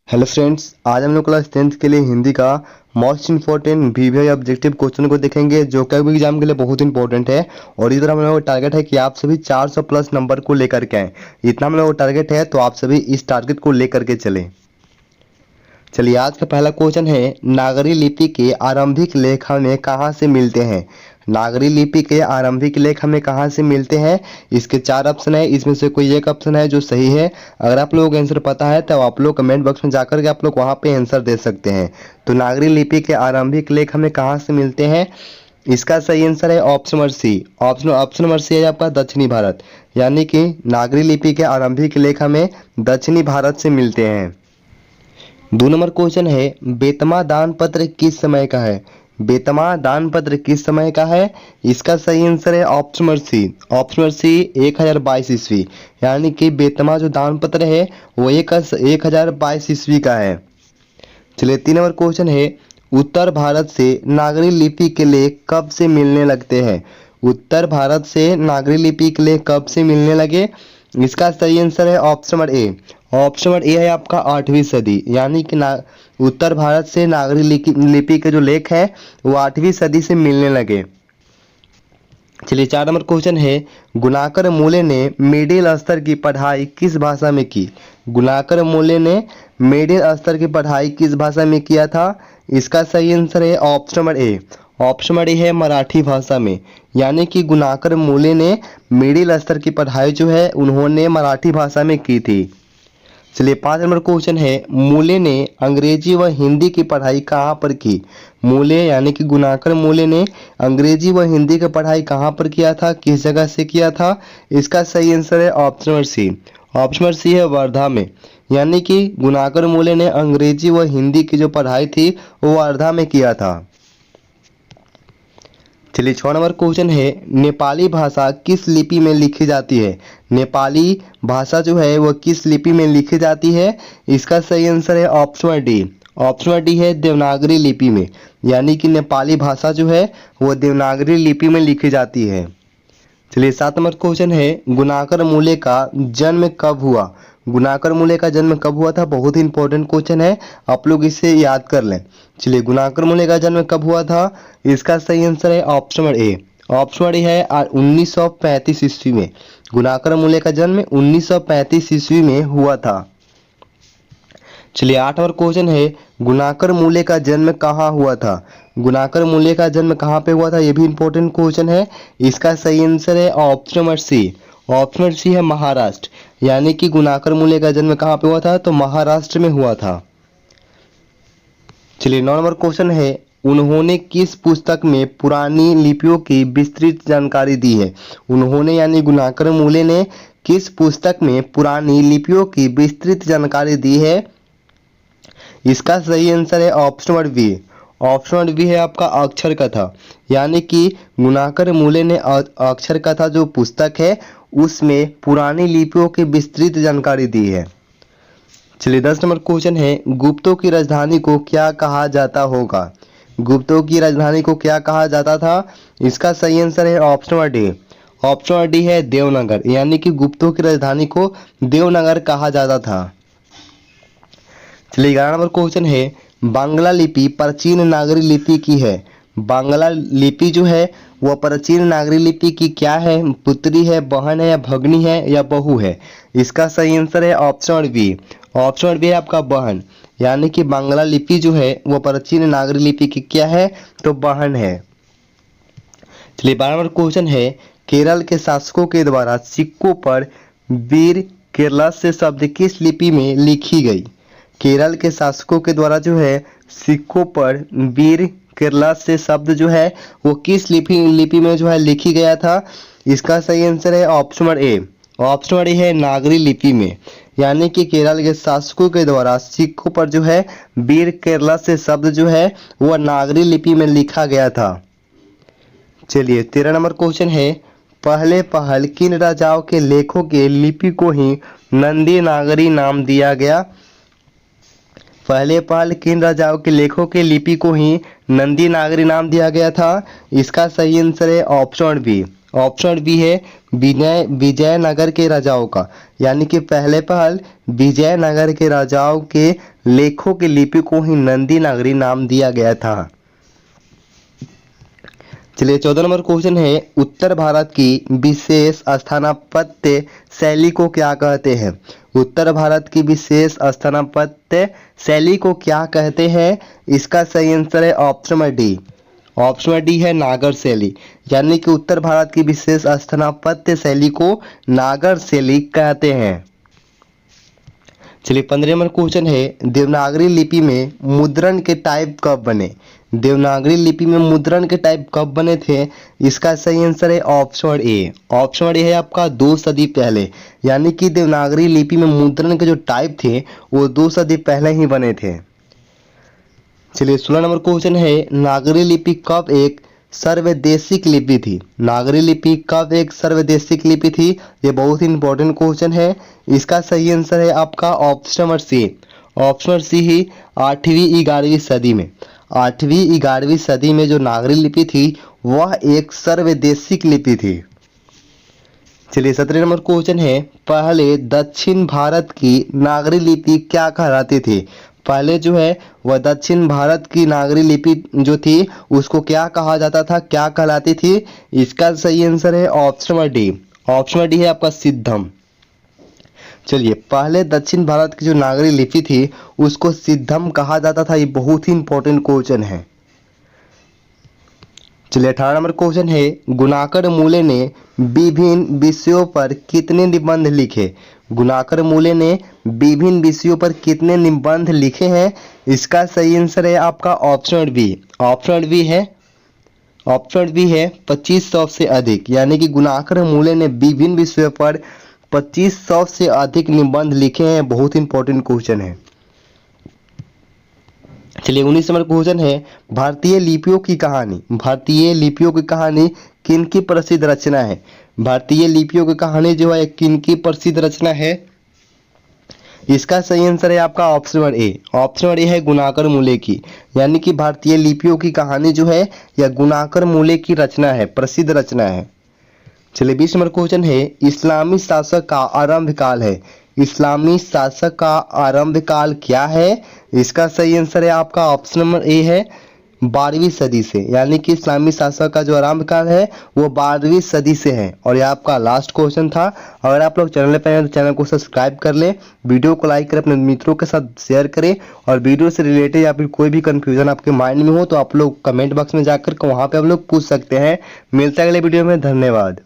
Hello friends, आज हम लोग क्लास 10th के लिए हिंदी का most important VVI objective question को देखेंगे जो कि अभी एग्जाम के लिए बहुत इंपॉर्टेंट है। और इधर हम लोग का टारगेट है कि आप सभी 400 प्लस नंबर को लेकर के आएँ। इतना हम लोग का टारगेट है, तो आप सभी इस टारगेट को लेकर के चलें। चलिए, आज का पहला क्वेश्चन है, नागरी लिपि के आरंभिक लेख हमें कहाँ से मिलते हैं। नागरी लिपि के आरंभिक लेख हमें कहाँ से मिलते हैं। इसके 4 ऑप्शन है, इसमें से कोई एक ऑप्शन है जो सही है। अगर आप लोगों को आंसर पता है तो आप लोग कमेंट बॉक्स में जाकर के आप लोग वहाँ पे आंसर दे सकते हैं। तो नागरी लिपि के आरंभिक लेख हमें कहाँ से मिलते हैं। इसका सही आंसर है option number C. Option number C है आपका दक्षिणी भारत, यानी कि नागरी लिपि के आरंभिक लेख हमें दक्षिणी भारत से मिलते हैं। 2 नंबर क्वेश्चन है, बेतमा दान पत्र किस समय का है। बेतमा दान पत्र किस समय का है। इसका सही आंसर है option number C. Option number C 1022 ईस्वी, यानी कि बेतमा जो दान पत्र है वो 1022 ईस्वी का है। चलिए, 3 नंबर क्वेश्चन है, उत्तर भारत से नागरी लिपि के लेख कब से मिलने लगते हैं। उत्तर भारत से नागरी लिपि के लेख कब से मिलने लगे। इसका सही आंसर है option number A. Option number A है आपका 8वीं सदी, यानी कि उत्तर भारत से नागरी लिपि के जो लेख है वो 8वीं सदी से मिलने लगे। चलिए, 4 नंबर क्वेश्चन है, गुणाकर मूले ने मिडिल स्तर की पढ़ाई किस भाषा में की। गुणाकर मूले ने मिडिल स्तर की पढ़ाई किस भाषा में किया था। इसका सही आंसर है option number A. Option number A है मराठी भाषा में, यानी कि गुणाकर मूले ने मिडिल स्तर की पढ़ाई जो है उन्होंने मराठी भाषा में की थी। चलिए, 5 नंबर क्वेश्चन है, मूले ने अंग्रेजी व हिंदी की पढ़ाई कहाँ पर की। मूले यानी कि गुणाकर मूले ने अंग्रेजी व हिंदी की पढ़ाई कहाँ पर किया था, किस जगह से किया था। इसका सही आंसर है option number C. Option number C है वर्धा में, यानी कि गुणाकर मूले ने अंग्रेजी व हिंदी की जो पढ़ाई थी वो वर्धा में किया था। चलिए, 6 नंबर क्वेश्चन है, नेपाली भाषा किस लिपि में लिखी जाती है। नेपाली भाषा जो है वो किस लिपि में लिखी जाती है। इसका सही आंसर है option number D. Option number D है देवनागरी लिपि में, यानी कि नेपाली भाषा जो है वो देवनागरी लिपि में लिखी जाती है। चलिए, 7 नंबर क्वेश्चन है, गुणाकर मूले का जन्म कब हुआ। गुणाकर मूले का जन्म कब हुआ था। बहुत ही इंपॉर्टेंट क्वेश्चन है, आप लोग इसे याद कर लें। चलिए, गुणाकर मूले का जन्म कब हुआ था। इसका सही आंसर है option number A. Option number A है 1935 ईस्वी में। गुणाकर मूले का जन्म 1935 ईस्वी में हुआ था। चलिए, 8 नंबर क्वेश्चन है, गुणाकर मूले का जन्म कहाँ हुआ था। गुणाकर मूले का जन्म कहाँ पे हुआ था, ये भी इंपॉर्टेंट क्वेश्चन है। इसका सही आंसर है option number C. Option number C है महाराष्ट्र, यानी कि गुणाकर मूले का जन्म कहाँ पे हुआ था, तो महाराष्ट्र में हुआ था। चलिए, 9 नंबर क्वेश्चन है, उन्होंने किस पुस्तक में पुरानी लिपियों की विस्तृत जानकारी दी है। उन्होंने यानी गुणाकर मूले ने किस पुस्तक में पुरानी लिपियों की विस्तृत जानकारी दी है। इसका सही आंसर है option number B. Option number B है आपका अक्षर कथा, यानी कि गुणाकर मूले ने अक्षर कथा जो पुस्तक है उसमें पुरानी लिपियों की विस्तृत जानकारी दी है। चलिए, 10 नंबर क्वेश्चन है, गुप्तों की राजधानी को क्या कहा जाता होगा। गुप्तों की राजधानी को क्या कहा जाता था। इसका सही आंसर है option number D. Option number D है देवनगर, यानी कि गुप्तों की राजधानी को देवनगर कहा जाता था। चलिए, 11 नंबर क्वेश्चन है, बांग्ला लिपि प्राचीन नागरी लिपि की है। बांग्ला लिपि जो है वह प्राचीन नागरी लिपि की क्या है, पुत्री है, बहन है, या भगनी है, या बहू है। इसका सही आंसर है option number B. Option number B है आपका बहन, यानी कि बांग्ला लिपि जो है वह प्राचीन नागरी लिपि की क्या है, तो बहन है। चलिए, 12 नंबर क्वेश्चन है, केरल के शासकों के द्वारा सिक्कों पर वीर केरला से शब्द किस लिपि में लिखी गई। केरल के शासकों के द्वारा जो है सिक्कों पर वीर केरला से शब्द जो है वो किस लिपि में जो है लिखी गया था। इसका सही आंसर है option number A. Option number A है नागरी लिपि में, यानी कि केरल के शासकों के द्वारा सिक्कों पर जो है वीर केरला से शब्द जो है वह नागरी लिपि में लिखा गया था। चलिए, 13 नंबर क्वेश्चन है, पहले पहल किन राजाओं के लेखों के लिपि को ही नंदी नागरी नाम दिया गया। पहले पहल किन राजाओं के लेखों के लिपि को ही नंदी नागरी नाम दिया गया था। इसका सही आंसर है option number B. Option B है विजयनगर के राजाओं का, यानी कि पहले पहल विजयनगर के राजाओं के लेखों की लिपि को ही नंदी नागरी नाम दिया गया था। चलिए 14 नंबर क्वेश्चन है, उत्तर भारत की विशेष स्थानापत्य शैली को क्या कहते हैं? उत्तर भारत की विशेष स्थानापत्य शैली को क्या कहते हैं? इसका सही आंसर है ऑप्शन डी। ऑप्शन डी है नागर शैली, यानी कि उत्तर भारत की विशेष स्थानापत्य शैली को नागर शैली कहते हैं। चलिए 15 नंबर क्वेश्चन है, देवनागरी लिपि में मुद्रण के टाइप कब बने? देवनागरी लिपि में मुद्रण के टाइप कब बने थे? इसका सही आंसर है ऑप्शन ए। ऑप्शन ए है आपका 2 सदी पहले, यानी कि देवनागरी लिपि में मुद्रण के जो टाइप थे वो 2 सदी पहले ही बने थे। चलिए 16 नंबर क्वेश्चन है, नागरी लिपि कब एक सर्वदेशिक लिपि थी? नागरी लिपि कब एक सर्वदेशिक लिपि थी? ये बहुत ही इंपॉर्टेंट क्वेश्चन है। इसका सही आंसर है आपका option number C. Option C ही 8वीं 11वीं सदी में, 8वीं 11वीं सदी में जो नागरी लिपि थी वह एक सर्वदेशिक लिपि थी। चलिए 17 नंबर क्वेश्चन है, पहले दक्षिण भारत की नागरी लिपि क्या कहलाती थी? पहले जो है वह दक्षिण भारत की नागरी लिपि जो थी उसको क्या कहा जाता था, क्या कहलाती थी? इसका सही आंसर है option number D. Option number D है आपका सिद्धम। चलिए पहले दक्षिण भारत की जो नागरी लिपि थी उसको सिद्धम कहा जाता था। ये बहुत ही इंपॉर्टेंट क्वेश्चन है। चलिए 18 नंबर क्वेश्चन है, गुणाकर मूले ने विभिन्न विषयों पर कितने निबंध लिखे? गुणाकर मूले ने विभिन्न विषयों पर कितने निबंध लिखे हैं? इसका सही आंसर है आपका ऑप्शन बी। ऑप्शन बी है 2500 से अधिक, यानी कि गुणाकर मूले ने विभिन्न विषयों पर 2500 से अधिक निबंध लिखे हैं। बहुत इंपॉर्टेंट क्वेश्चन है। चलिए 19 नंबर क्वेश्चन है, भारतीय लिपियों की कहानी, भारतीय लिपियों की कहानी किन की प्रसिद्ध रचना है? भारतीय लिपियों की कहानी जो है किन की प्रसिद्ध रचना है? इसका सही आंसर है आपका option number A. Option number A है गुणाकर मूले की, यानी कि भारतीय लिपियों की कहानी जो है यह गुणाकर मूले की रचना है, प्रसिद्ध रचना है। चलिए 20 नंबर क्वेश्चन है, इस्लामी शासक का आरंभ काल है। इस्लामी शासक का आरंभ काल क्या है? इसका सही आंसर है आपका ऑप्शन नंबर ए है 12वीं सदी से, यानी कि इस्लामी शासक का जो आरंभ काल है वो 12वीं सदी से है। और यह आपका लास्ट क्वेश्चन था। अगर आप लोग चैनल पर हैं तो चैनल को सब्सक्राइब कर लें, वीडियो को लाइक करें, अपने मित्रों के साथ शेयर करें, और वीडियो से रिलेटेड या फिर कोई भी कंफ्यूजन आपके माइंड में हो तो आप लोग कमेंट बॉक्स में जाकर वहाँ पे आप लोग पूछ सकते हैं। मिलते हैं अगले वीडियो में। धन्यवाद।